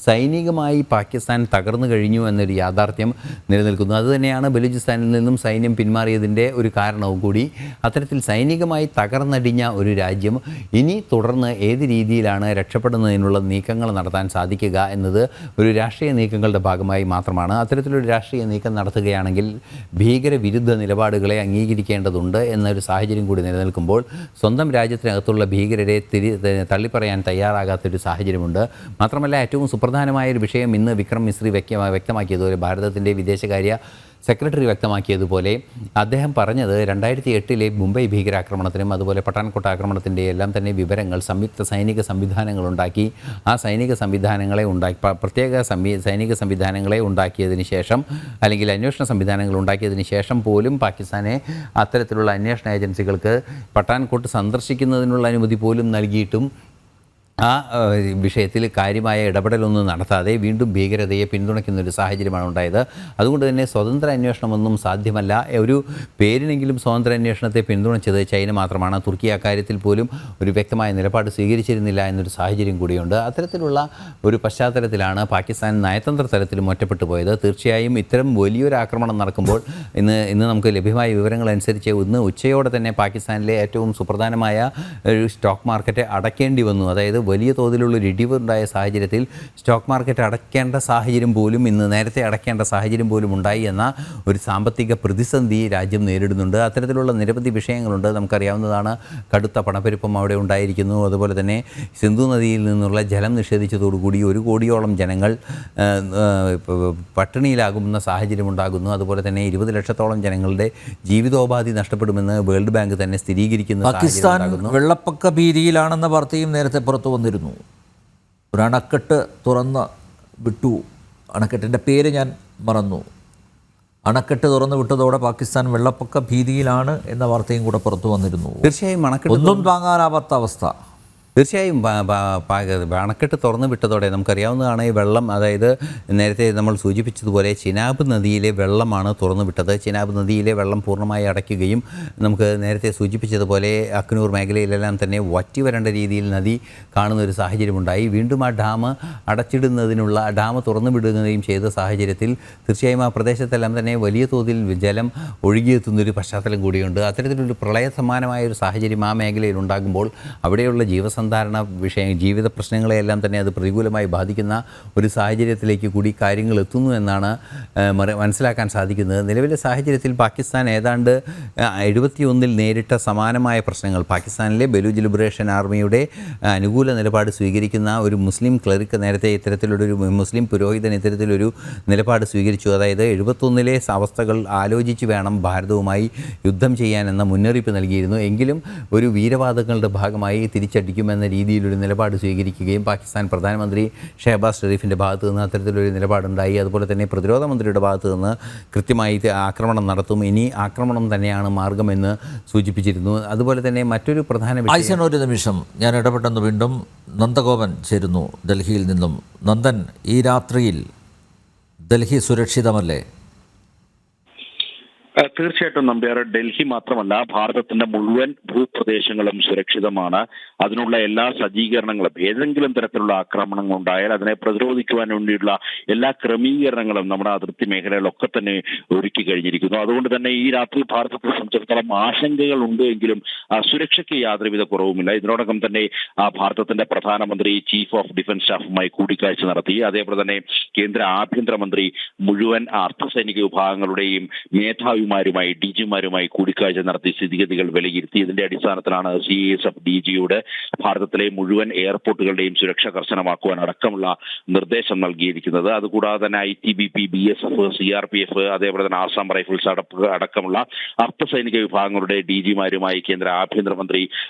സൈനികമായി പാകിസ്ഥാൻ തകർന്നു കഴിഞ്ഞു എന്നൊരു യാഥാർത്ഥ്യം നിലനിൽക്കുന്നു. അതുതന്നെയാണ് ബലൂചിസ്ഥാനിൽ നിന്നും സൈന്യം പിന്മാറിയതിൻ്റെ ഒരു കാരണവും കൂടി. അത്തരത്തിൽ സൈനികമായി തകർന്നടിഞ്ഞ ഒരു രാജ്യം ഇനി തുടർന്ന് ഏത് രീതിയിലാണ് രക്ഷപ്പെടുന്നതിനുള്ള നീക്കങ്ങൾ നടത്താൻ സാധിക്കുക എന്നത് ഒരു രാഷ്ട്രീയ നീക്കങ്ങളുടെ ഭാഗമായി മാത്രമാണ്. അത്തരത്തിലൊരു രാഷ്ട്രീയ നീക്കം നടത്തുകയാണെങ്കിൽ ഭീകരവിരുദ്ധ നിലപാടുകളെ അംഗീകരിക്കേണ്ടതുണ്ട് എന്നൊരു സാഹചര്യം കൂടി നിലനിൽക്കുമ്പോൾ സ്വന്തം രാജ്യത്തിനകത്തുള്ള ഭീകരരെ തള്ളിപ്പറയാൻ തയ്യാറാകാത്തൊരു സാഹചര്യമുണ്ട്. മാത്രമല്ല, ഏറ്റവും സുപ്രധാനമായൊരു വിഷയം ഇന്ന് വിക്രം മിസ്രി വ്യക്തമാക്കിയതുപോലെ, ഭാരതത്തിൻ്റെ വിദേശകാര്യ സെക്രട്ടറി വ്യക്തമാക്കിയതുപോലെ, അദ്ദേഹം പറഞ്ഞത് 2008 മുംബൈ ഭീകരാക്രമണത്തിനും അതുപോലെ പഠാൻകോട്ട് ആക്രമണത്തിൻ്റെ എല്ലാം തന്നെ വിവരങ്ങൾ സംയുക്ത സൈനിക സംവിധാനങ്ങളുണ്ടാക്കി. ആ സൈനിക സംവിധാനങ്ങളെ പ്രത്യേക സൈനിക സംവിധാനങ്ങളെ ഉണ്ടാക്കിയതിന് ശേഷം, അല്ലെങ്കിൽ അന്വേഷണ സംവിധാനങ്ങൾ ഉണ്ടാക്കിയതിന് ശേഷം പോലും പാകിസ്ഥാനെ അത്തരത്തിലുള്ള അന്വേഷണ ഏജൻസികൾക്ക് പഠാൻകോട്ട് സന്ദർശിക്കുന്നതിനുള്ള അനുമതി പോലും നൽകിയിട്ടും ആ വിഷയത്തിൽ കാര്യമായ ഇടപെടലൊന്നും നടത്താതെ വീണ്ടും ഭീകരതയെ പിന്തുണയ്ക്കുന്നൊരു സാഹചര്യമാണ് ഉണ്ടായത്. അതുകൊണ്ട് തന്നെ സ്വതന്ത്ര അന്വേഷണമൊന്നും സാധ്യമല്ല. ഒരു പേരിനെങ്കിലും സ്വതന്ത്ര അന്വേഷണത്തെ പിന്തുണച്ചത് ചൈന മാത്രമാണ്. തുർക്കി അക്കാര്യത്തിൽ പോലും ഒരു വ്യക്തമായ നിലപാട് സ്വീകരിച്ചിരുന്നില്ല എന്നൊരു സാഹചര്യം കൂടിയുണ്ട്. അത്തരത്തിലുള്ള ഒരു പശ്ചാത്തലത്തിലാണ് പാകിസ്ഥാൻ നയതന്ത്ര തലത്തിലും ഒറ്റപ്പെട്ടു പോയത്. തീർച്ചയായും ഇത്തരം വലിയൊരു ആക്രമണം നടക്കുമ്പോൾ ഇന്ന് നമുക്ക് ലഭ്യമായ വിവരങ്ങളനുസരിച്ച് ഇന്ന് ഉച്ചയോടെ തന്നെ പാകിസ്ഥാനിലെ ഏറ്റവും സുപ്രധാനമായ ഒരു സ്റ്റോക്ക് മാർക്കറ്റ് അടയ്ക്കേണ്ടി വന്നു. അതായത് വലിയ തോതിലുള്ളൊരു ഇടിവുണ്ടായ സാഹചര്യത്തിൽ സ്റ്റോക്ക് മാർക്കറ്റ് അടയ്ക്കേണ്ട സാഹചര്യം പോലും നേരത്തെ അടയ്ക്കേണ്ട സാഹചര്യം പോലും ഉണ്ടായി എന്ന ഒരു സാമ്പത്തിക പ്രതിസന്ധി രാജ്യം നേരിടുന്നുണ്ട്. അത്തരത്തിലുള്ള നിരവധി വിഷയങ്ങളുണ്ട്. നമുക്കറിയാവുന്നതാണ്, കടുത്ത പണപ്പെരുപ്പം അവിടെ ഉണ്ടായിരിക്കുന്നു. അതുപോലെ തന്നെ സിന്ധു നദിയിൽ നിന്നുള്ള ജലം നിഷേധിച്ചതോടുകൂടി 1 കോടിയോളം ജനങ്ങൾ പട്ടിണിയിലാകുന്ന സാഹചര്യം ഉണ്ടാകുന്നു. അതുപോലെ തന്നെ 20 ലക്ഷത്തോളം ജനങ്ങളുടെ ജീവിതോപാധി നഷ്ടപ്പെടുമെന്ന് വേൾഡ് ബാങ്ക് തന്നെ സ്ഥിരീകരിക്കുന്ന പാകിസ്ഥാൻ വെള്ളപ്പൊക്ക ഭീതിയിലാണെന്ന വാർത്തയും നേരത്തെ പുറത്തു വന്നിരുന്നു. ഒരു അണക്കെട്ട് തുറന്ന് വിട്ടു. അണക്കെട്ടിൻ്റെ പേര് ഞാൻ മറന്നു. അണക്കെട്ട് തുറന്നു വിട്ടതോടെ പാകിസ്ഥാൻ വെള്ളപ്പൊക്ക ഭീതിയിലാണ് എന്ന വാർത്തയും കൂടെ പുറത്തു വന്നിരുന്നു. തീർച്ചയായും ഒന്നും താങ്ങാനാവാത്ത അവസ്ഥ. തീർച്ചയായും അണക്കെട്ട് തുറന്നു വിട്ടതോടെ നമുക്കറിയാവുന്നതാണ്, ഈ വെള്ളം, അതായത് നേരത്തെ നമ്മൾ സൂചിപ്പിച്ചതുപോലെ ചിനാബ് നദിയിലെ വെള്ളമാണ് തുറന്നു വിട്ടത്. ചിനാബ് നദിയിലെ വെള്ളം പൂർണ്ണമായി അടയ്ക്കുകയും നമുക്ക് നേരത്തെ സൂചിപ്പിച്ചതുപോലെ അക്നൂർ മേഖലയിലെല്ലാം തന്നെ വറ്റി വരേണ്ട രീതിയിൽ നദി കാണുന്ന ഒരു സാഹചര്യമുണ്ടായി. വീണ്ടും ആ ഡാം തുറന്നു വിടുകയും ചെയ്ത സാഹചര്യത്തിൽ തീർച്ചയായും ആ പ്രദേശത്തെല്ലാം തന്നെ വലിയ തോതിൽ ജലം ഒഴുകിയെത്തുന്നൊരു പശ്ചാത്തലം കൂടിയുണ്ട്. അത്തരത്തിലൊരു പ്രളയ സമാനമായ ഒരു സാഹചര്യം ആ മേഖലയിൽ ഉണ്ടാകുമ്പോൾ അവിടെയുള്ള ജീവിത പ്രശ്നങ്ങളെയെല്ലാം തന്നെ അത് പ്രതികൂലമായി ബാധിക്കുന്ന ഒരു സാഹചര്യത്തിലേക്ക് കൂടി കാര്യങ്ങൾ എത്തുന്നു എന്നാണ് മനസ്സിലാക്കാൻ സാധിക്കുന്നത്. നിലവിലെ സാഹചര്യത്തിൽ പാകിസ്ഥാൻ ഏതാണ്ട് 71 നേരിട്ട സമാനമായ പ്രശ്നങ്ങൾ, പാകിസ്ഥാനിലെ ബലൂച്ച് ലിബറേഷൻ ആർമിയുടെ അനുകൂല നിലപാട് സ്വീകരിക്കുന്ന ഒരു മുസ്ലിം ക്ലറിക്ക് നേരത്തെ ഇത്തരത്തിലൊരു മുസ്ലിം പുരോഹിതൻ ഇത്തരത്തിലൊരു നിലപാട് സ്വീകരിച്ചു. അതായത് 71 അവസ്ഥകൾ ആലോചിച്ച് വേണം ഭാരതവുമായി യുദ്ധം ചെയ്യാനെന്ന മുന്നറിയിപ്പ് നൽകിയിരുന്നു. എങ്കിലും ഒരു വീരവാദങ്ങളുടെ ഭാഗമായി തിരിച്ചടിക്കുമെന്ന രീതിയിലൊരു നിലപാട് സ്വീകരിക്കുകയും പാകിസ്ഥാൻ പ്രധാനമന്ത്രി ഷെഹബാസ് ഷെരീഫിൻ്റെ ഭാഗത്തു നിന്ന് അത്തരത്തിലൊരു നിലപാടുണ്ടായി. അതുപോലെ തന്നെ പ്രതിരോധ മന്ത്രിയുടെ ഭാഗത്തു നിന്ന് കൃത്യമായി ആക്രമണം നടത്തും, ഇനി ആക്രമണം തന്നെയാണ് മാർഗമെന്ന് സൂചിപ്പിച്ചിരുന്നു. അതുപോലെ തന്നെ മറ്റൊരു പ്രധാന വിഷയം, ഒരു നിമിഷം ഞാൻ ഇടപെട്ടെന്ന് വീണ്ടും നന്ദഗോപൻ ചേരുന്നു ഡൽഹിയിൽ നിന്നും. നന്ദൻ, ഈ രാത്രിയിൽ ഡൽഹി സുരക്ഷിതമല്ലേ? തീർച്ചയായിട്ടും നമ്പ്യാർ, ഡൽഹി മാത്രമല്ല ഭാരതത്തിന്റെ മുഴുവൻ ഭൂപ്രദേശങ്ങളും സുരക്ഷിതമാണ്. അതിനുള്ള എല്ലാ സജ്ജീകരണങ്ങളും, ഏതെങ്കിലും തരത്തിലുള്ള ആക്രമണങ്ങൾ ഉണ്ടായാൽ അതിനെ പ്രതിരോധിക്കുവാൻ വേണ്ടിയുള്ള എല്ലാ ക്രമീകരണങ്ങളും നമ്മുടെ അതിർത്തി മേഖലകളിലൊക്കെ തന്നെ ഒരുക്കി കഴിഞ്ഞിരിക്കുന്നു. അതുകൊണ്ട് തന്നെ ഈ രാത്രി ഭാരതത്തെ സംബന്ധിച്ചിടത്തോളം ആശങ്കകൾ ഉണ്ട് എങ്കിലും സുരക്ഷയ്ക്ക് യാതൊരുവിധ കുറവുമില്ല. ഇതിനോടകം തന്നെ ഭാരതത്തിന്റെ പ്രധാനമന്ത്രി ചീഫ് ഓഫ് ഡിഫൻസ് സ്റ്റാഫുമായി കൂടിക്കാഴ്ച നടത്തി. അതേപോലെ തന്നെ കേന്ദ്ര ആഭ്യന്തരമന്ത്രി മുഴുവൻ അർദ്ധസൈനിക വിഭാഗങ്ങളുടെയും മേധാവിമാരുമായി DG-മാരുമായി കൂടിക്കാഴ്ച നടത്തി സ്ഥിതിഗതികൾ വിലയിരുത്തി. ഇതിന്റെ അടിസ്ഥാനത്തിലാണ് CISF DG-യോട് ഭാരതത്തിലെ മുഴുവൻ എയർപോർട്ടുകളുടെയും സുരക്ഷ കർശനമാക്കുവാൻ അടക്കമുള്ള നിർദ്ദേശം നൽകിയിരിക്കുന്നത്. അതുകൂടാതെ തന്നെ ITBP, BSF, CRPF, അതേപോലെ തന്നെ ആസാം റൈഫിൾസ് അടക്കമുള്ള അർദ്ധസൈനിക വിഭാഗങ്ങളുടെ DG-മാരുമായി കേന്ദ്ര ആഭ്യന്തരമന്ത്രി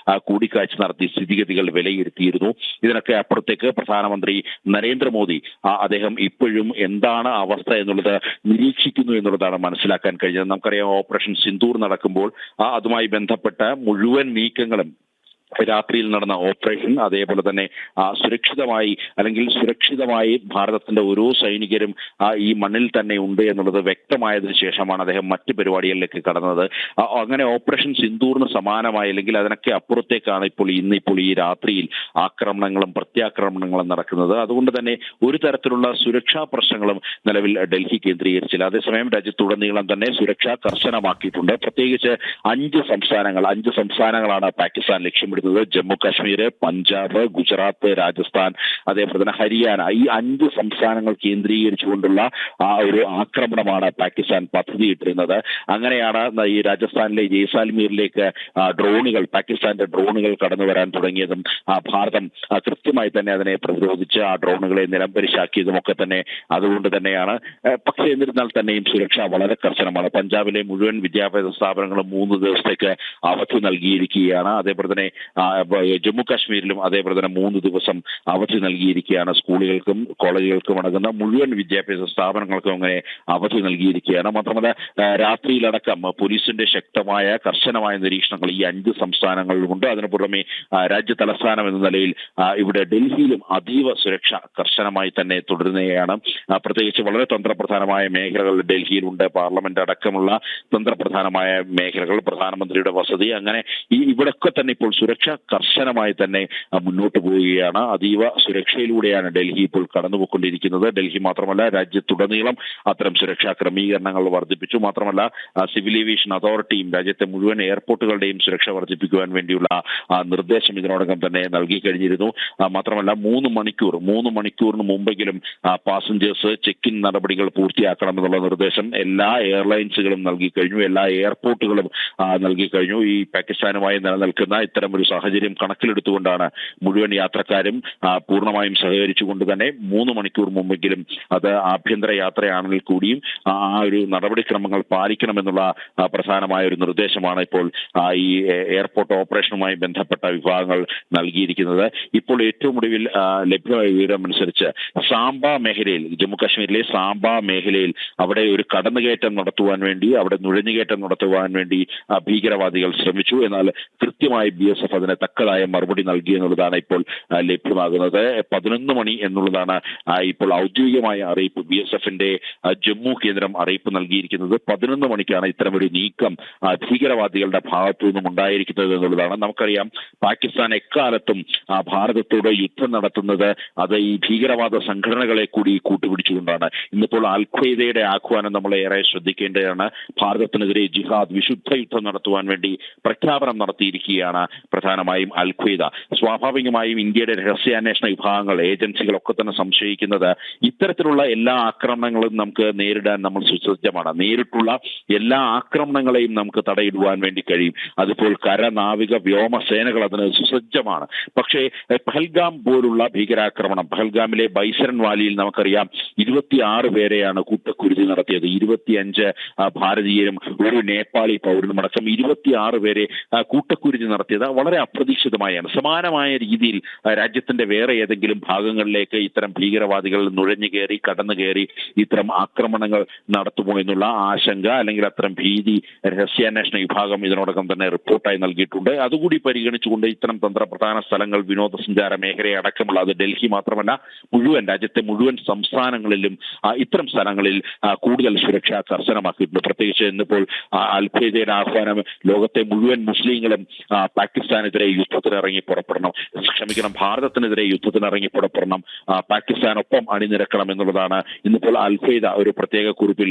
കൂടിക്കാഴ്ച നടത്തി സ്ഥിതിഗതികൾ വിലയിരുത്തിയിരുന്നു. ഇതിനൊക്കെ അപ്പുറത്തേക്ക് പ്രധാനമന്ത്രി നരേന്ദ്രമോദി അദ്ദേഹം ഇപ്പോഴും എന്താണ് അവസ്ഥ എന്നുള്ളത് നിരീക്ഷിക്കുന്നു എന്നുള്ളതാണ് മനസ്സിലാക്കാൻ കഴിഞ്ഞത്. നമുക്കറിയാം, ഓപ്പറേഷൻ സിന്ദൂർ നടക്കുമ്പോൾ അതുമായി ബന്ധപ്പെട്ട മുഴുവൻ നീക്കങ്ങളും രാത്രിയിൽ നടന്ന ഓപ്പറേഷൻ, അതേപോലെ തന്നെ സുരക്ഷിതമായി ഭാരതത്തിന്റെ ഓരോ സൈനികരും ഈ മണ്ണിൽ തന്നെ ഉണ്ട് എന്നുള്ളത് വ്യക്തമായതിനു ശേഷമാണ് അദ്ദേഹം മറ്റ് പരിപാടികളിലേക്ക് കടന്നത്. അങ്ങനെ ഓപ്പറേഷൻ സിന്ദൂറിന് സമാനമായി, അല്ലെങ്കിൽ അതിനൊക്കെ അപ്പുറത്തേക്കാണ് ഇപ്പോൾ ഈ രാത്രിയിൽ ആക്രമണങ്ങളും പ്രത്യാക്രമണങ്ങളും നടക്കുന്നത്. അതുകൊണ്ട് തന്നെ ഒരു തരത്തിലുള്ള സുരക്ഷാ പ്രശ്നങ്ങളും നിലവിൽ ഡൽഹി കേന്ദ്രീകരിച്ചില്ല. അതേസമയം രാജ്യത്തുടനീളം തന്നെ സുരക്ഷ കർശനമാക്കിയിട്ടുണ്ട്. പ്രത്യേകിച്ച് 5 സംസ്ഥാനങ്ങളാണ് പാകിസ്ഥാൻ ലക്ഷ്യമിടുന്നത്. ജമ്മു കാശ്മീർ, പഞ്ചാബ്, ഗുജറാത്ത്, രാജസ്ഥാൻ, അതേപോലെ തന്നെ ഹരിയാന. ഈ 5 സംസ്ഥാനങ്ങൾ കേന്ദ്രീകരിച്ചുകൊണ്ടുള്ള ഒരു ആക്രമണമാണ് പാകിസ്ഥാൻ പദ്ധതിയിട്ടിരുന്നത്. അങ്ങനെയാണ് ഈ രാജസ്ഥാനിലെ ജയ്സാൽമീറിലേക്ക് പാകിസ്ഥാന്റെ ഡ്രോണുകൾ കടന്നു വരാൻ തുടങ്ങിയതും ഭാരതം കൃത്യമായി തന്നെ അതിനെ പ്രതിരോധിച്ച് ആ ഡ്രോണുകളെ നിലംപരിശാക്കിയതും ഒക്കെ തന്നെ അതുകൊണ്ട് തന്നെയാണ്. പക്ഷേ എന്നിരുന്നാൽ തന്നെയും സുരക്ഷ വളരെ കർശനമാണ്. പഞ്ചാബിലെ മുഴുവൻ വിദ്യാഭ്യാസ സ്ഥാപനങ്ങളും 3 ദിവസത്തേക്ക് അവധി നൽകിയിരിക്കുകയാണ്. അതേപോലെ തന്നെ ജമ്മു കാശ്മീരിലും അതേപോലെ തന്നെ 3 ദിവസം അവധി നൽകിയിരിക്കുകയാണ്. സ്കൂളുകൾക്കും കോളേജുകൾക്കും അടങ്ങുന്ന മുഴുവൻ വിദ്യാഭ്യാസ സ്ഥാപനങ്ങൾക്കും അങ്ങനെ അവധി നൽകിയിരിക്കുകയാണ്. മാത്രമല്ല രാത്രിയിലടക്കം പോലീസിന്റെ കർശനമായ നിരീക്ഷണങ്ങൾ ഈ 5 സംസ്ഥാനങ്ങളിലുമുണ്ട്. അതിനു പുറമെ രാജ്യ തലസ്ഥാനം എന്ന നിലയിൽ ഇവിടെ ഡൽഹിയിലും അതീവ സുരക്ഷ കർശനമായി തന്നെ തുടരുകയാണ്. പ്രത്യേകിച്ച് വളരെ തന്ത്രപ്രധാനമായ മേഖലകൾ ഡൽഹിയിലുണ്ട്. പാർലമെന്റ് അടക്കമുള്ള തന്ത്രപ്രധാനമായ മേഖലകൾ, പ്രധാനമന്ത്രിയുടെ വസതി, അങ്ങനെ ഇവിടൊക്കെ തന്നെ ഇപ്പോൾ സുരക്ഷ കർശനമായി തന്നെ മുന്നോട്ട് പോവുകയാണ്. അതീവ സുരക്ഷയിലൂടെയാണ് ഡൽഹി ഇപ്പോൾ കടന്നുപോയിക്കൊണ്ടിരിക്കുന്നത്. ഡൽഹി മാത്രമല്ല, രാജ്യത്തുടനീളം അത്തരം സുരക്ഷാ ക്രമീകരണങ്ങൾ വർദ്ധിപ്പിച്ചു. മാത്രമല്ല സിവിൽ ഏവിയേഷൻ അതോറിറ്റിയും രാജ്യത്തെ മുഴുവൻ എയർപോർട്ടുകളുടെയും സുരക്ഷ വർദ്ധിപ്പിക്കുവാൻ വേണ്ടിയുള്ള നിർദ്ദേശം ഇതിനോടകം തന്നെ നൽകി കഴിഞ്ഞിരുന്നു. മാത്രമല്ല 3 മണിക്കൂറിന് മുമ്പെങ്കിലും പാസഞ്ചേഴ്സ് ചെക്ക് ഇൻ നടപടികൾ പൂർത്തിയാക്കണമെന്നുള്ള നിർദ്ദേശം എല്ലാ എയർലൈൻസുകളും നൽകി കഴിഞ്ഞു, എല്ലാ എയർപോർട്ടുകളും നൽകി കഴിഞ്ഞു. ഈ പാകിസ്ഥാനുമായി നിലനിൽക്കുന്ന ഇത്തരം ഒരു സാഹചര്യം കണക്കിലെടുത്തുകൊണ്ടാണ് മുഴുവൻ യാത്രക്കാരും പൂർണ്ണമായും സഹകരിച്ചുകൊണ്ട് തന്നെ 3 മണിക്കൂർ മുമ്പെങ്കിലും, അത് ആഭ്യന്തര യാത്രയാണെങ്കിൽ കൂടിയും ഒരു നടപടിക്രമങ്ങൾ പാലിക്കണമെന്നുള്ള പ്രധാനമായ ഒരു നിർദ്ദേശമാണ് ഇപ്പോൾ ഈ എയർപോർട്ട് ഓപ്പറേഷനുമായി ബന്ധപ്പെട്ട വിഭാഗങ്ങൾ നൽകിയിരിക്കുന്നത്. ഇപ്പോൾ ഏറ്റവും ഒടുവിൽ ലഭ്യമായ വിവരമനുസരിച്ച് സാംബ മേഖലയിൽ, ജമ്മു കാശ്മീരിലെ സാംബ മേഖലയിൽ അവിടെ ഒരു കടന്നുകയറ്റം നടത്തുവാൻ വേണ്ടി, അവിടെ നുഴഞ്ഞുകയറ്റം നടത്തുവാൻ വേണ്ടി ഭീകരവാദികൾ ശ്രമിച്ചു. എന്നാൽ കൃത്യമായി BSF അതിന് തക്കതായ മറുപടി നൽകി എന്നുള്ളതാണ് ഇപ്പോൾ ലഭ്യമാകുന്നത്. 11 മണി എന്നുള്ളതാണ് ഇപ്പോൾ ഔദ്യോഗികമായ അറിയിപ്പ്. BSFന്റെ ജമ്മു കേന്ദ്രം അറിയിപ്പ് നൽകിയിരിക്കുന്നത് 11 മണിക്കാണ് ഇത്തരമൊരു നീക്കം ഭീകരവാദികളുടെ ഭാഗത്തു നിന്നും ഉണ്ടായിരിക്കുന്നത് എന്നുള്ളതാണ്. നമുക്കറിയാം, പാകിസ്ഥാൻ എക്കാലത്തും ഭാരതത്തോട് യുദ്ധം നടത്തുന്നത് അത് ഈ ഭീകരവാദ സംഘടനകളെ കൂടി കൂട്ടുപിടിച്ചുകൊണ്ടാണ്. ഇന്നിപ്പോൾ അൽ-ഖ്വയ്ദയുടെ ആഹ്വാനം നമ്മൾ ഏറെ ശ്രദ്ധിക്കേണ്ടതാണ്. ഭാരതത്തിനെതിരെ ജിഹാദ്, വിശുദ്ധ യുദ്ധം നടത്തുവാൻ വേണ്ടി പ്രഖ്യാപനം നടത്തിയിരിക്കുകയാണ് പ്രധാനമായും അൽ-ഖ്വയ്ദ. സ്വാഭാവികമായും ഇന്ത്യയുടെ രഹസ്യാന്വേഷണ വിഭാഗങ്ങൾ, ഏജൻസികളൊക്കെ തന്നെ സംശയിക്കുന്നത് ഇത്തരത്തിലുള്ള എല്ലാ ആക്രമണങ്ങളും നമുക്ക് നേരിടാൻ നമ്മൾ സുസജ്ജമാണ്. നേരിട്ടുള്ള എല്ലാ ആക്രമണങ്ങളെയും നമുക്ക് തടയിടുവാൻ വേണ്ടി കഴിയും. അതിപ്പോൾ കര, നാവിക, വ്യോമസേനകൾ അതിന് സുസജ്ജമാണ്. പക്ഷേ പഹൽഗാം പോലുള്ള ഭീകരാക്രമണം, പഹൽഗാമിലെ ബൈസരൻ വാലിയിൽ നമുക്കറിയാം 26 പേരെയാണ് കൂട്ടക്കുരുതി നടത്തിയത്. 25 ഭാരതീയരും ഒരു നേപ്പാളി പൗരനും അടക്കം 26 പേരെ കൂട്ടക്കുരുതി നടത്തിയത് വളരെ അപ്രതീക്ഷിതമായാണ്. സമാനമായ രീതിയിൽ രാജ്യത്തിന്റെ വേറെ ഏതെങ്കിലും ഭാഗങ്ങളിലേക്ക് ഇത്തരം ഭീകരവാദികൾ കടന്നു കയറി ഇത്തരം ആക്രമണങ്ങൾ നടത്തുമോ എന്നുള്ള ആശങ്ക, അല്ലെങ്കിൽ അത്തരം ഭീതി രഹസ്യാന്വേഷണ വിഭാഗം ഇതിനോടകം തന്നെ റിപ്പോർട്ടായി നൽകിയിട്ടുണ്ട്. അതുകൂടി പരിഗണിച്ചുകൊണ്ട് ഇത്തരം തന്ത്രപ്രധാന സ്ഥലങ്ങൾ, വിനോദസഞ്ചാര മേഖലയെ അടക്കമുള്ള, അത് ഡൽഹി മാത്രമല്ല രാജ്യത്തെ മുഴുവൻ സംസ്ഥാനങ്ങളിലും ഇത്തരം സ്ഥലങ്ങളിൽ കൂടുതൽ സുരക്ഷ കർശനമാക്കിയിട്ടുണ്ട്. പ്രത്യേകിച്ച് ഇന്നിപ്പോൾ അൽ-ഖ്വയ്ദയുടെ ആഹ്വാനം ലോകത്തെ മുഴുവൻ മുസ്ലിങ്ങളും പാകിസ്ഥാനെതിരെ യുദ്ധത്തിനിറങ്ങി പുറപ്പെടണം, ഭാരതത്തിനെതിരെ യുദ്ധത്തിനിറങ്ങി പുറപ്പെടണം, പാകിസ്ഥാനൊപ്പം അണിനിരക്കണം എന്നുള്ളതാണ്. ഇന്നിപ്പോൾ അൽ-ഖ്വയ്ദ ഒരു പ്രത്യേക കുറിപ്പിൽ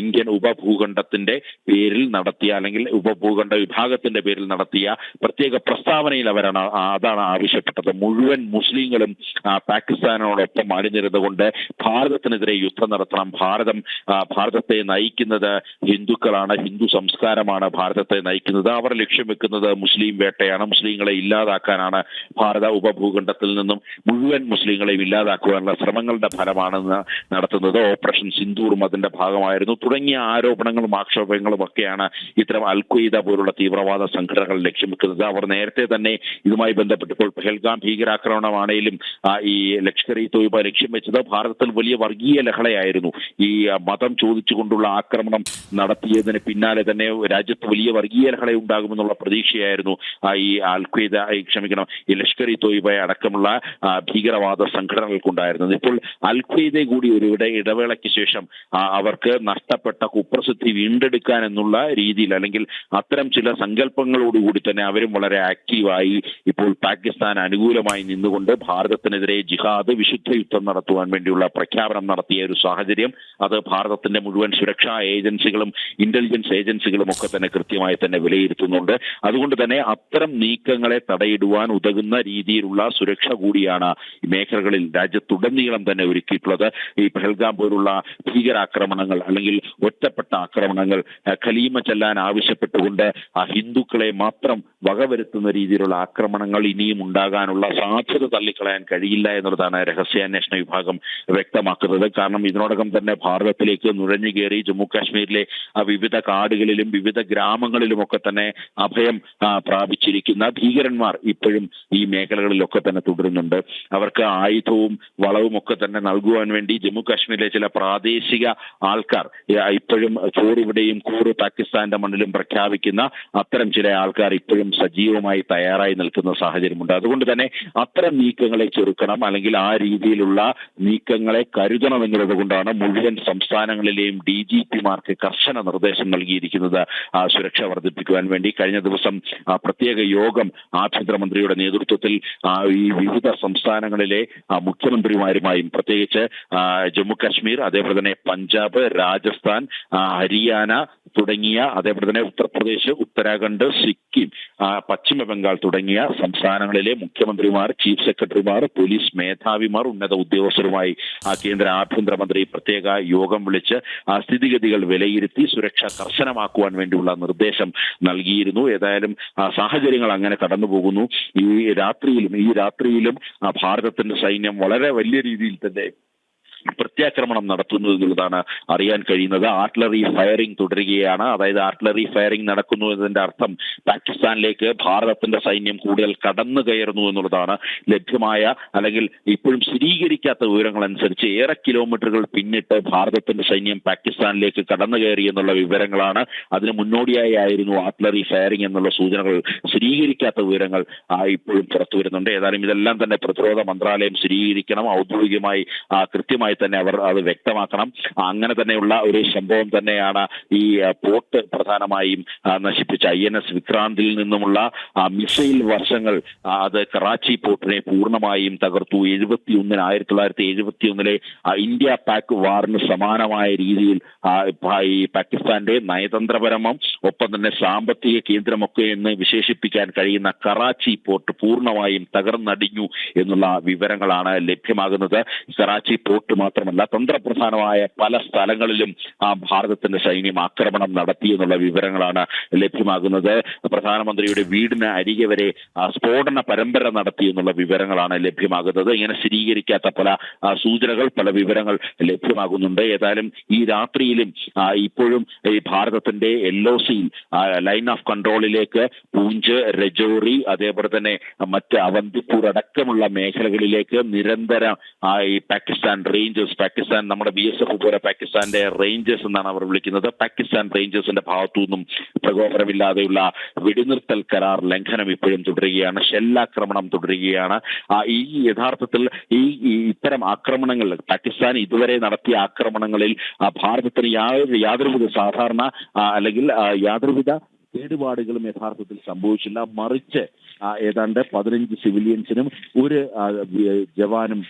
ഇന്ത്യൻ ഉപഭൂഖണ്ഡത്തിന്റെ പേരിൽ നടത്തിയ, അല്ലെങ്കിൽ ഉപഭൂഖണ്ഡ വിഭാഗത്തിന്റെ പേരിൽ നടത്തിയ പ്രത്യേക പ്രസ്താവനയിൽ അതാണ് ആവശ്യപ്പെട്ടത്. മുഴുവൻ മുസ്ലിങ്ങളും പാകിസ്ഥാനോടൊപ്പം അണിനിരുന്നുകൊണ്ട് ഭാരതത്തിനെതിരെ യുദ്ധം നടത്തണം. ഭാരതത്തെ നയിക്കുന്നത് ഹിന്ദുക്കളാണ്, ഹിന്ദു സംസ്കാരമാണ് ഭാരതത്തെ നയിക്കുന്നത്. അവർ ലക്ഷ്യം വെക്കുന്നത് മുസ്ലിം വേട്ടയാണ്, മുസ്ലിങ്ങളെ ഇല്ലാതാക്കാനാണ്. ഭാരത ഉപഭൂഖണ്ഡത്തിൽ നിന്നും മുഴുവൻ മുസ്ലിങ്ങളെയും ഇല്ലാതാക്കുവാനുള്ള ശ്രമങ്ങളുടെ ഫലമാണെന്ന് നടത്തുന്നത്. ഓപ്പറേഷൻ സിന്ദൂറും അതിന്റെ ഭാഗമായിരുന്നു. തുടങ്ങിയ ആരോപണങ്ങളും ആക്ഷേപങ്ങളും ഒക്കെയാണ് ഇത്തരം അൽ-ഖ്വയ്ദ പോലുള്ള തീവ്രവാദ സംഘടനകൾ ലക്ഷ്യം വെക്കുന്നത്. അവർ നേരത്തെ തന്നെ ഇതുമായി ബന്ധപ്പെട്ടപ്പോൾ പഹൽഗാം ഭീകരാക്രമണമാണെങ്കിലും ഈ ലഷ്കർ-ഇ-തോയ്ബ ലക്ഷ്യം വെച്ചത് ഭാരതത്തിൽ വലിയ വർഗീയ ലഹളയായിരുന്നു. മതം ചോദിച്ചുകൊണ്ടുള്ള ആക്രമണം നടത്തിയതിന് പിന്നാലെ തന്നെ രാജ്യത്ത് വലിയ വർഗീയ ലഹള ഉണ്ടാകുമെന്നുള്ള പ്രതീക്ഷയായിരുന്നു ഈ ഈ ലഷ്കർ ഇ തോയ്ബ അടക്കമുള്ള ഭീകരവാദ സംഘടനകൾക്കുണ്ടായിരുന്നത്. ഇപ്പോൾ അൽ ഖ്വയ്ദ കൂടി ഒരു ഇടവേളയ്ക്ക് ശേഷം അവർക്ക് നഷ്ടപ്പെട്ട കുപ്രസിദ്ധി വീണ്ടെടുക്കാൻ എന്നുള്ള രീതിയിൽ, അല്ലെങ്കിൽ അത്തരം ചില സങ്കല്പങ്ങളോടുകൂടി തന്നെ അവരും വളരെ ആക്റ്റീവായി ഇപ്പോൾ പാകിസ്ഥാൻ അനുകൂലമായി നിന്നുകൊണ്ട് ഭാരതത്തിനെതിരെ ജിഹാദ് വിശുദ്ധ യുദ്ധം നടത്തുവാൻ വേണ്ടിയുള്ള പ്രഖ്യാപനം നടത്തിയ ഒരു സാഹചര്യം അത് ഭാരതത്തിന്റെ മുഴുവൻ സുരക്ഷാ ഏജൻസികളും ഇന്റലിജൻസ് ഏജൻസികളും ഒക്കെ തന്നെ കൃത്യമായി തന്നെ വിലയിരുത്തുന്നുണ്ട്. അതുകൊണ്ട് തന്നെ അത്തരം നീക്കങ്ങളെ തടയിടുവാൻ ഉതകുന്ന രീതിയിലുള്ള സുരക്ഷ കൂടിയാണ് ഈ മേഖലകളിൽ രാജ്യത്തുടനീളം തന്നെ ഒരുക്കിയിട്ടുള്ളത്. ഈ പെഹൽഗാം പോലുള്ള ഭീകരാക്രമണങ്ങൾ അല്ലെങ്കിൽ ഒറ്റപ്പെട്ട ആക്രമണങ്ങൾ ഖലീമ ചെല്ലാൻ ആവശ്യപ്പെട്ടുകൊണ്ട് ഹിന്ദുക്കളെ മാത്രം വകവരുത്തുന്ന രീതിയിലുള്ള ആക്രമണങ്ങൾ ഇനിയും ഉണ്ടാകാനുള്ള സാധ്യത തള്ളിക്കളയാൻ കഴിയില്ല എന്നുള്ളതാണ് രഹസ്യാന്വേഷണ വിഭാഗം വ്യക്തമാക്കുന്നത്. കാരണം ഇതിനോടകം തന്നെ ഭാരതത്തിലേക്ക് നുഴഞ്ഞു കയറി ജമ്മു കാശ്മീരിലെ വിവിധ കാടുകളിലും വിവിധ ഗ്രാമങ്ങളിലുമൊക്കെ തന്നെ അഭയം പ്രാപിച്ചിരിക്കുന്ന ഭീകരന്മാർ ഇപ്പോഴും ഈ മേഖലകളിലൊക്കെ തന്നെ തുടരുന്നുണ്ട്. അവർക്ക് ആയുധവും വളവും ഒക്കെ തന്നെ നൽകുവാൻ വേണ്ടി ജമ്മു കാശ്മീരിലെ ചില പ്രാദേശിക ആൾക്കാർ ഇപ്പോഴും ചോറിവിടെയും കൂറ് പാകിസ്ഥാന്റെ മണ്ണിലും പ്രഖ്യാപിക്കുന്ന അത്തരം ചില ആൾക്കാർ ഇപ്പോഴും സജീവമായി തയ്യാറായി നിൽക്കുന്ന സാഹചര്യമുണ്ട്. അതുകൊണ്ട് തന്നെ അത്തരം നീക്കങ്ങളെ ചെറുക്കണം, അല്ലെങ്കിൽ ആ രീതിയിലുള്ള നീക്കങ്ങളെ കരുതണം എന്നുള്ളത് കൊണ്ടാണ് മുഴുവൻ സംസ്ഥാനങ്ങളിലെയും DGPമാർക്ക് കർശന നിർദ്ദേശം നൽകിയിരിക്കുന്നത് സുരക്ഷ വർദ്ധിപ്പിക്കുവാൻ വേണ്ടി. കഴിഞ്ഞ ദിവസം പ്രത്യേക യോഗം ആഭ്യന്തരമന്ത്രിയുടെ നേതൃത്വത്തിൽ ഈ വിവിധ സംസ്ഥാനങ്ങളിലെ മുഖ്യമന്ത്രിമാരുമായും പ്രത്യേകിച്ച് ജമ്മു കാശ്മീർ, അതേപോലെ തന്നെ പഞ്ചാബ്, രാജസ്ഥാൻ, ഹരിയാന തുടങ്ങിയ, അതേപോലെ തന്നെ ഉത്തർപ്രദേശ്, ഉത്തരാഖണ്ഡ്, സിക്കിം, പശ്ചിമ ബംഗാൾ തുടങ്ങിയ സംസ്ഥാനങ്ങളിലെ മുഖ്യമന്ത്രിമാർ, ചീഫ് സെക്രട്ടറിമാർ, പോലീസ് മേധാവിമാർ, ഉന്നത ഉദ്യോഗസ്ഥരുമായി കേന്ദ്ര ആഭ്യന്തരമന്ത്രി പ്രത്യേക യോഗം വിളിച്ച് സ്ഥിതിഗതികൾ വിലയിരുത്തി സുരക്ഷ കർശനമാക്കുവാൻ വേണ്ടിയുള്ള നിർദ്ദേശം നൽകിയിരുന്നു. ഏതായാലും സാഹചര്യങ്ങൾ അങ്ങനെ കടന്നു പോകുന്നു. ഈ രാത്രിയിലും ഭാരതത്തിന്റെ സൈന്യം വളരെ വലിയ രീതിയിൽ തന്നെ പ്രത്യാക്രമണം നടത്തുന്നു എന്നുള്ളതാണ് അറിയാൻ കഴിയുന്നത്. ആർട്ടിലറി ഫയറിംഗ് തുടരുകയാണ്. അതായത് ആർട്ടിലറി ഫയറിംഗ് നടക്കുന്നു എന്നതിന്റെ അർത്ഥം പാകിസ്ഥാനിലേക്ക് ഭാരതത്തിന്റെ സൈന്യം കൂടുതൽ കടന്നു കയറുന്നു എന്നുള്ളതാണ്. ലഭ്യമായ അല്ലെങ്കിൽ ഇപ്പോഴും സ്ഥിരീകരിക്കാത്ത വിവരങ്ങൾ അനുസരിച്ച് ഏറെ കിലോമീറ്ററുകൾ പിന്നിട്ട് ഭാരതത്തിന്റെ സൈന്യം പാകിസ്ഥാനിലേക്ക് കടന്നു കയറി എന്നുള്ള വിവരങ്ങളാണ്. അതിന് മുന്നോടിയായി ആയിരുന്നു ആർട്ടിലറി ഫയറിംഗ് എന്നുള്ള സൂചനകൾ. സ്ഥിരീകരിക്കാത്ത വിവരങ്ങൾ ഇപ്പോഴും പുറത്തു വരുന്നുണ്ട്. ഏതായാലും ഇതെല്ലാം തന്നെ പ്രതിരോധ മന്ത്രാലയം സ്ഥിരീകരിക്കണം, ഔദ്യോഗികമായി കൃത്യമായി തന്നെ അവർ അത് വ്യക്തമാക്കണം. അങ്ങനെ തന്നെയുള്ള ഒരു സംഭവം തന്നെയാണ് ഈ പോർട്ട് പ്രധാനമായും നശിപ്പിച്ച INS വിക്രാന്തിൽ നിന്നുമുള്ള മിസൈൽ വർഷങ്ങൾ അത് കറാച്ചി പോർട്ടിനെ പൂർണ്ണമായും തകർത്തു. 1971 ഇന്ത്യ പാക് വാറിന് സമാനമായ രീതിയിൽ ഈ പാകിസ്ഥാന്റെ നയതന്ത്രപരമം ഒപ്പം തന്നെ സാമ്പത്തിക കേന്ദ്രമൊക്കെ എന്ന് വിശേഷിപ്പിക്കാൻ കഴിയുന്ന കറാച്ചി പോർട്ട് പൂർണ്ണമായും തകർന്നടിഞ്ഞു എന്നുള്ള വിവരങ്ങളാണ് ലഭ്യമാകുന്നത്. കറാച്ചി പോർട്ട് മാത്രമല്ല, തന്ത്രപ്രധാനമായ പല സ്ഥലങ്ങളിലും ഭാരതത്തിന്റെ സൈന്യം ആക്രമണം നടത്തി എന്നുള്ള വിവരങ്ങളാണ് ലഭ്യമാകുന്നത്. പ്രധാനമന്ത്രിയുടെ വീടിന് അരികെ വരെ സ്ഫോടന പരമ്പര നടത്തി എന്നുള്ള വിവരങ്ങളാണ് ലഭ്യമാകുന്നത്. ഇങ്ങനെ സ്ഥിരീകരിക്കാത്ത പല സൂചനകൾ, പല വിവരങ്ങൾ ലഭ്യമാകുന്നുണ്ട്. ഏതായാലും ഈ രാത്രിയിലും ഇപ്പോഴും ഈ ഭാരതത്തിന്റെ LOC line of കൺട്രോളിലേക്ക് Poonch, Rajouri, അതേപോലെ തന്നെ മറ്റ് അവന്തിപ്പൂർ അടക്കമുള്ള മേഖലകളിലേക്ക് നിരന്തരം ഈ പാകിസ്ഥാൻ നമ്മുടെ BSF പോലെ പാകിസ്ഥാന്റെ റേഞ്ചേഴ്സ് എന്നാണ് അവർ വിളിക്കുന്നത്. പാകിസ്ഥാൻ റേഞ്ചേഴ്സിന്റെ ഭാഗത്തു നിന്നും പ്രകോപനമില്ലാതെയുള്ള വെടിനിർത്തൽ കരാർ ലംഘനം ഇപ്പോഴും തുടരുകയാണ്. ഷെല്ലാക്രമണം തുടരുകയാണ്. ഈ യഥാർത്ഥത്തിൽ ഇത്തരം ആക്രമണങ്ങൾ, പാകിസ്ഥാൻ ഇതുവരെ നടത്തിയ ആക്രമണങ്ങളിൽ ഭാരതത്തിന് യാതൊരുവിധ കേടുപാടുകളും യഥാർത്ഥത്തിൽ സംഭവിച്ചില്ല. മറിച്ച് ഏതാണ്ട് 15 സിവിലിയൻസിനും ഒരു ജവാനും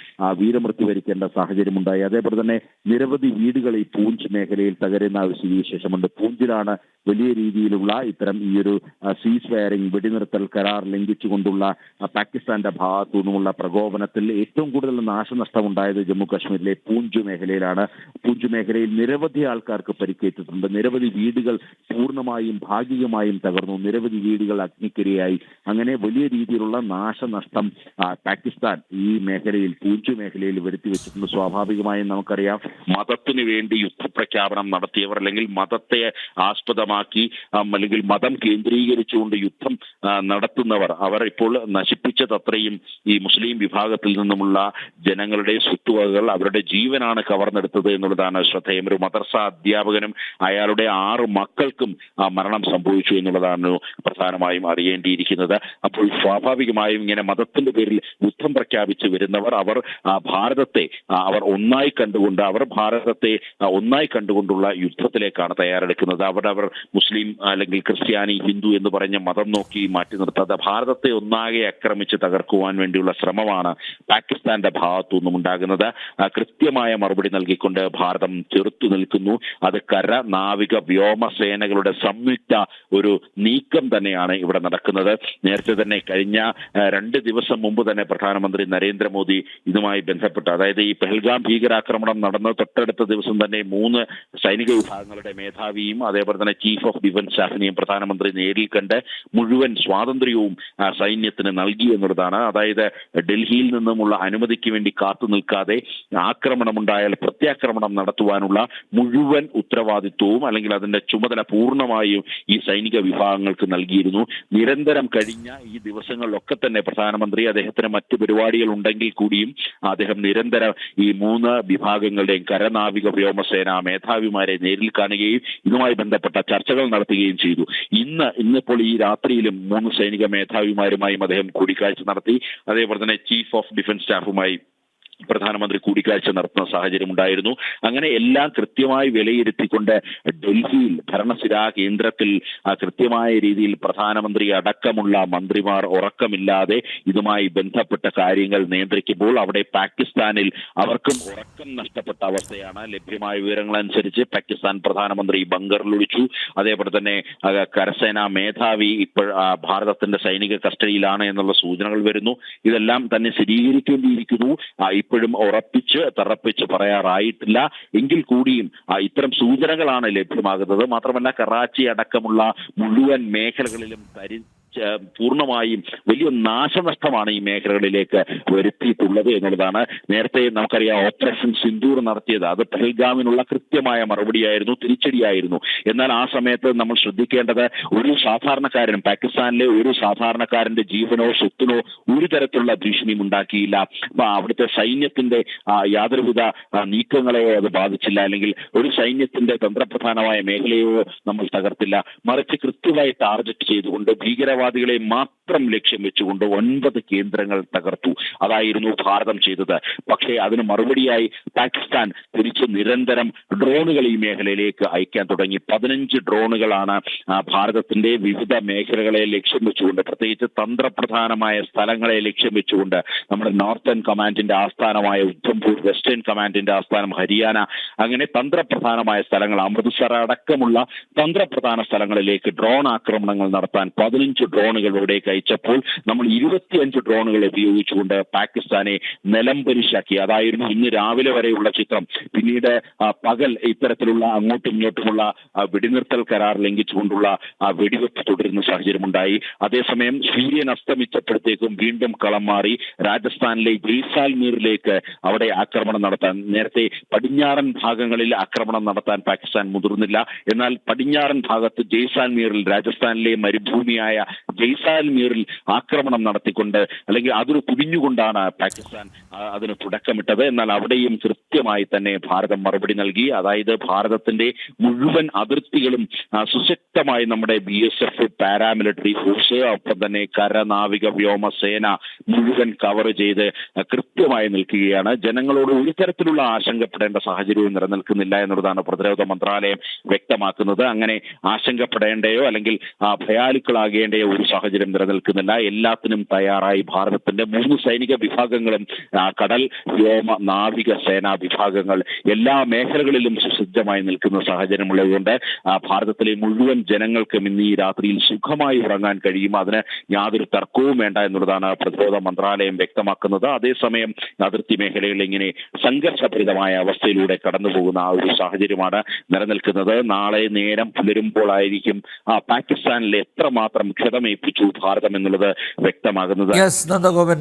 വീരമൃത്യു വരിക്കേണ്ട സാഹചര്യമുണ്ടായി. അതേപോലെ തന്നെ നിരവധി വീടുകൾ ഈ പൂഞ്ച് മേഖലയിൽ തകരുന്ന ഒരു സ്ഥിതിവിശേഷമുണ്ട്. പൂഞ്ചിലാണ് വലിയ രീതിയിലുള്ള ഇത്തരം ഈ ഒരു സീസ് ഫയറിംഗ്, വെടിനിർത്തൽ കരാർ ലംഘിച്ചുകൊണ്ടുള്ള പാകിസ്ഥാന്റെ ഭാഗത്തു നിന്നുമുള്ള പ്രകോപനത്തിൽ ഏറ്റവും കൂടുതൽ നാശനഷ്ടം ഉണ്ടായത് ജമ്മു കാശ്മീരിലെ പൂഞ്ച് മേഖലയിലാണ്. പൂഞ്ച് മേഖലയിൽ നിരവധി ആൾക്കാർക്ക് പരിക്കേറ്റിട്ടുണ്ട്. നിരവധി വീടുകൾ പൂർണ്ണമായും ഭാഗികമായി പൂർണ്ണമായും തകർന്നു. നിരവധി വീടുകൾ അഗ്നിക്കിരയായി. അങ്ങനെ വലിയ രീതിയിലുള്ള നാശനഷ്ടം പാകിസ്ഥാൻ ഈ മേഖലയിൽ, പൂഞ്ച് മേഖലയിൽ വരുത്തി വെച്ചിട്ടുണ്ട്. സ്വാഭാവികമായും നമുക്കറിയാം, മതത്തിന് വേണ്ടി യുദ്ധപ്രഖ്യാപനം നടത്തിയവർ, അല്ലെങ്കിൽ മതത്തെ ആസ്പദമാക്കി അല്ലെങ്കിൽ മതം കേന്ദ്രീകരിച്ചുകൊണ്ട് യുദ്ധം നടത്തുന്നവർ, അവർ ഇപ്പോൾ നശിപ്പിച്ചതത്രയും ഈ മുസ്ലിം വിഭാഗത്തിൽ നിന്നുമുള്ള ജനങ്ങളുടെ സ്വത്തുവകകൾ, അവരുടെ ജീവനാണ് കവർന്നെടുത്തത് എന്നുള്ളതാണ് ശ്രദ്ധേയം. ഒരു മദ്രസ അധ്യാപകനും അയാളുടെ 6 മക്കൾക്കും മരണം സംഭവിച്ചു എന്നുള്ളതാണ് പ്രധാനമായും അറിയേണ്ടിയിരിക്കുന്നത്. അപ്പോൾ സ്വാഭാവികമായും ഇങ്ങനെ മതത്തിന്റെ പേരിൽ യുദ്ധം പ്രഖ്യാപിച്ച് വരുന്നവർ, അവർ ഭാരതത്തെ അവർ ഒന്നായി കണ്ടുകൊണ്ടുള്ള യുദ്ധത്തിലേക്കാണ് തയ്യാറെടുക്കുന്നത്. അവർ മുസ്ലിം അല്ലെങ്കിൽ ക്രിസ്ത്യാനി, ഹിന്ദു എന്ന് പറഞ്ഞ മതം നോക്കി മാറ്റി നിർത്താതെ ഭാരതത്തെ ഒന്നാകെ ആക്രമിച്ച് തകർക്കുവാൻ വേണ്ടിയുള്ള ശ്രമമാണ് പാകിസ്ഥാന്റെ ഭാഗത്തു നിന്നും ഉണ്ടാകുന്നത്. കൃത്യമായ മറുപടി നൽകിക്കൊണ്ട് ഭാരതം ചെറുത്തു നിൽക്കുന്നു. അത് കര, നാവിക, വ്യോമസേനകളുടെ സംയുക്ത ഒരു നീക്കം തന്നെയാണ് ഇവിടെ നടക്കുന്നത്. നേരത്തെ തന്നെ കഴിഞ്ഞ 2 ദിവസം മുമ്പ് തന്നെ പ്രധാനമന്ത്രി നരേന്ദ്രമോദി ഇതുമായി ബന്ധപ്പെട്ട്, അതായത് ഈ പെഹൽഗാം ഭീകരാക്രമണം നടന്ന തൊട്ടടുത്ത ദിവസം തന്നെ 3 സൈനിക വിഭാഗങ്ങളുടെ മേധാവിയും അതേപോലെ തന്നെ ചീഫ് ഓഫ് ഡിഫൻസ് സ്റ്റാഫിനെയും പ്രധാനമന്ത്രി നേരിൽ കണ്ട് മുഴുവൻ സ്വാതന്ത്ര്യവും സൈന്യത്തിന് നൽകി എന്നുള്ളതാണ്. അതായത് ഡൽഹിയിൽ നിന്നുമുള്ള അനുമതിക്ക് വേണ്ടി കാത്തു നിൽക്കാതെ ആക്രമണമുണ്ടായാൽ പ്രത്യാക്രമണം നടത്തുവാനുള്ള മുഴുവൻ ഉത്തരവാദിത്വവും അല്ലെങ്കിൽ അതിന്റെ ചുമതല പൂർണ്ണമായും ഈ സൈനിക വിഭാഗങ്ങൾക്ക് നൽകിയിരുന്നു. നിരന്തരം കഴിഞ്ഞ ഈ ദിവസങ്ങളിലൊക്കെ തന്നെ പ്രധാനമന്ത്രി, അദ്ദേഹത്തിന് മറ്റു പരിപാടികൾ ഉണ്ടെങ്കിൽ കൂടിയും അദ്ദേഹം നിരന്തരം ഈ 3 വിഭാഗങ്ങളുടെയും കരനാവിക വ്യോമസേന മേധാവിമാരെ നേരിൽ കാണുകയും ഇതുമായി ബന്ധപ്പെട്ട ചർച്ചകൾ നടത്തുകയും ചെയ്തു. ഇന്നിപ്പോൾ ഈ രാത്രിയിലും 3 സൈനിക മേധാവിമാരുമായും അദ്ദേഹം കൂടിക്കാഴ്ച നടത്തി. അതേപോലെ തന്നെ ചീഫ് ഓഫ് ഡിഫൻസ് സ്റ്റാഫുമായി പ്രധാനമന്ത്രി കൂടിക്കാഴ്ച നടത്തുന്ന സാഹചര്യം ഉണ്ടായിരുന്നു. അങ്ങനെ എല്ലാം കൃത്യമായി വിലയിരുത്തിക്കൊണ്ട് ഡൽഹിയിൽ ഭരണസിരാ കേന്ദ്രത്തിൽ കൃത്യമായ രീതിയിൽ പ്രധാനമന്ത്രി അടക്കമുള്ള മന്ത്രിമാർ ഉറക്കമില്ലാതെ ഇതുമായി ബന്ധപ്പെട്ട കാര്യങ്ങൾ നിയന്ത്രിക്കുമ്പോൾ അവിടെ പാകിസ്ഥാനിൽ അവർക്കും ഉറക്കം നഷ്ടപ്പെട്ട അവസ്ഥയാണ്. ലഭ്യമായ വിവരങ്ങളനുസരിച്ച് പാകിസ്ഥാൻ പ്രധാനമന്ത്രി ബങ്കറിലൊളിച്ചു. അതേപോലെ തന്നെ കരസേനാ മേധാവി ഇപ്പോൾ ഭാരതത്തിന്റെ സൈനിക കസ്റ്റഡിയിലാണ് എന്നുള്ള സൂചനകൾ വരുന്നു. ഇതെല്ലാം തന്നെ സ്ഥിരീകരിക്കേണ്ടിയിരിക്കുന്നു. ഇപ്പോഴും തറപ്പിച്ച് പറയാറായിട്ടില്ല. എങ്കിൽ കൂടിയും ഇത്തരം സൂചനകളാണ് ലഭ്യമാകുന്നത്. മാത്രമല്ല, കറാച്ചി അടക്കമുള്ള മുഴുവൻ മേഖലകളിലും പൂർണ്ണമായും വലിയ നാശനഷ്ടമാണ് ഈ മേഖലകളിലേക്ക് വരുത്തിയിട്ടുള്ളത് എന്നുള്ളതാണ്. നേരത്തെ നമുക്കറിയാം, ഓപ്പറേഷൻ സിന്ദൂർ നടത്തിയത് അത് പെഹൽഗാമിനുള്ള കൃത്യമായ മറുപടിയായിരുന്നു, തിരിച്ചടിയായിരുന്നു. എന്നാൽ ആ സമയത്ത് നമ്മൾ ശ്രദ്ധിക്കേണ്ടത്, ഒരു സാധാരണക്കാരനും, പാകിസ്ഥാനിലെ ഒരു സാധാരണക്കാരന്റെ ജീവനോ സ്വത്തിനോ ഒരു തരത്തിലുള്ള ഭീഷണിയും ഉണ്ടാക്കിയില്ല. അവിടുത്തെ സൈന്യത്തിന്റെ യാതൊരുവിധ നീക്കങ്ങളെയോ അത് ബാധിച്ചില്ല, അല്ലെങ്കിൽ ഒരു സൈന്യത്തിന്റെ തന്ത്രപ്രധാനമായ മേഖലയോ നമ്മൾ തകർത്തില്ല. മറിച്ച് കൃത്യമായി ടാർഗറ്റ് ചെയ്തുകൊണ്ട് ഭീകരവാദികളെ മാത്രം ലക്ഷ്യം വെച്ചുകൊണ്ട് 9 കേന്ദ്രങ്ങൾ തകർത്തു. അതായിരുന്നു ഭാരതം ചെയ്തത്. പക്ഷേ അതിന് മറുപടിയായി പാകിസ്ഥാൻ തിരിച്ച് നിരന്തരം ഡ്രോണുകൾ ഈ മേഖലയിലേക്ക് അയക്കാൻ തുടങ്ങി. 15 ഡ്രോണുകളാണ് ഭാരതത്തിന്റെ വിവിധ മേഖലകളെ ലക്ഷ്യം വെച്ചുകൊണ്ട്, പ്രത്യേകിച്ച് തന്ത്രപ്രധാനമായ സ്ഥലങ്ങളെ ലക്ഷ്യം വെച്ചുകൊണ്ട്, നമ്മുടെ നോർത്തേൺ കമാൻഡിന്റെ ആസ്ഥാനമായ ഉദ്ധംപൂർ, വെസ്റ്റേൺ കമാൻഡിന്റെ ആസ്ഥാനം ഹരിയാന, അങ്ങനെ തന്ത്രപ്രധാനമായ സ്ഥലങ്ങൾ, അമൃത്സർ അടക്കമുള്ള തന്ത്രപ്രധാന സ്ഥലങ്ങളിലേക്ക് ഡ്രോൺ ആക്രമണങ്ങൾ നടത്താൻ 15 ഡ്രോണുകൾ ഇവിടേക്ക് അയച്ചപ്പോൾ നമ്മൾ 25 ഡ്രോണുകൾ ഉപയോഗിച്ചുകൊണ്ട് പാകിസ്ഥാനെ നിലംപരിശാക്കി. അതായിരുന്നു ഇന്ന് രാവിലെ വരെയുള്ള ചിത്രം. പിന്നീട് പകൽ ഇത്തരത്തിലുള്ള അങ്ങോട്ടും ഇങ്ങോട്ടുമുള്ള വെടിനിർത്തൽ കരാർ ലംഘിച്ചുകൊണ്ടുള്ള വെടിവെപ്പ് തുടരുന്ന സാഹചര്യമുണ്ടായി. അതേസമയം സൂര്യൻ അസ്തമിച്ചപ്പോഴത്തേക്കും വീണ്ടും കളം മാറി. രാജസ്ഥാനിലെ ജയ്സാൽമീറിലേക്ക് അവിടെ ആക്രമണം നടത്താൻ, നേരത്തെ പടിഞ്ഞാറൻ ഭാഗങ്ങളിൽ ആക്രമണം നടത്താൻ പാകിസ്ഥാൻ മുതിർന്നില്ല. എന്നാൽ പടിഞ്ഞാറൻ ഭാഗത്ത് ജയ്സാൽമീറിൽ, രാജസ്ഥാനിലെ മരുഭൂമിയായ ജയ്സാൽമീറിൽ ആക്രമണം നടത്തിക്കൊണ്ട്, അല്ലെങ്കിൽ അതിന് കുടിഞ്ഞുകൊണ്ടാണ് പാകിസ്ഥാൻ അതിന് തുടക്കമിട്ടത്. എന്നാൽ അവിടെയും കൃത്യമായി തന്നെ ഭാരതം മറുപടി നൽകി. അതായത് ഭാരതത്തിന്റെ മുഴുവൻ അതിർത്തികളും സുശക്തമായി നമ്മുടെ BSF, പാരാമിലിറ്ററി ഫോഴ്സ്, ഒപ്പം തന്നെ കരനാവിക വ്യോമസേന മുഴുവൻ കവർ ചെയ്ത് കൃത്യമായി നിൽക്കുകയാണ്. ജനങ്ങളോട് ഒരു തരത്തിലുള്ള ആശങ്കപ്പെടേണ്ട സാഹചര്യവും നിലനിൽക്കുന്നില്ല എന്നുള്ളതാണ് പ്രതിരോധ മന്ത്രാലയം വ്യക്തമാക്കുന്നത്. അങ്ങനെ ആശങ്കപ്പെടേണ്ടയോ അല്ലെങ്കിൽ ഭയാലുക്കളാകേണ്ടയോ ഒരു സാഹചര്യം നിലനിൽക്കുന്നില്ല. എല്ലാത്തിനും തയ്യാറായി ഭാരതത്തിന്റെ 3 സൈനിക വിഭാഗങ്ങളും, കടൽ, വ്യോമ, നാവിക സേനാ വിഭാഗങ്ങൾ എല്ലാ മേഖലകളിലും സജ്ജമായി നിൽക്കുന്ന സാഹചര്യമുള്ളതുകൊണ്ട് ഭാരതത്തിലെ മുഴുവൻ ജനങ്ങൾക്കും ഇന്ന് ഈ രാത്രിയിൽ സുഖമായി ഉറങ്ങാൻ കഴിയും. അതിന് യാതൊരു തർക്കവും വേണ്ട എന്നുള്ളതാണ് പ്രതിരോധ മന്ത്രാലയം വ്യക്തമാക്കുന്നത്. അതേസമയം അതിർത്തി മേഖലകളിൽ ഇങ്ങനെ സംഘർഷഭരിതമായ അവസ്ഥയിലൂടെ കടന്നുപോകുന്ന ആ ഒരു സാഹചര്യമാണ് നിലനിൽക്കുന്നത്. നാളെ നേരം പുലരുമ്പോഴായിരിക്കും പാകിസ്ഥാനിൽ എത്രമാത്രം ക്ഷതമേൽപ്പിച്ചു ഭാരതം എന്നുള്ളത് വ്യക്തമാകുന്നത്. നന്ദഗോപൻ.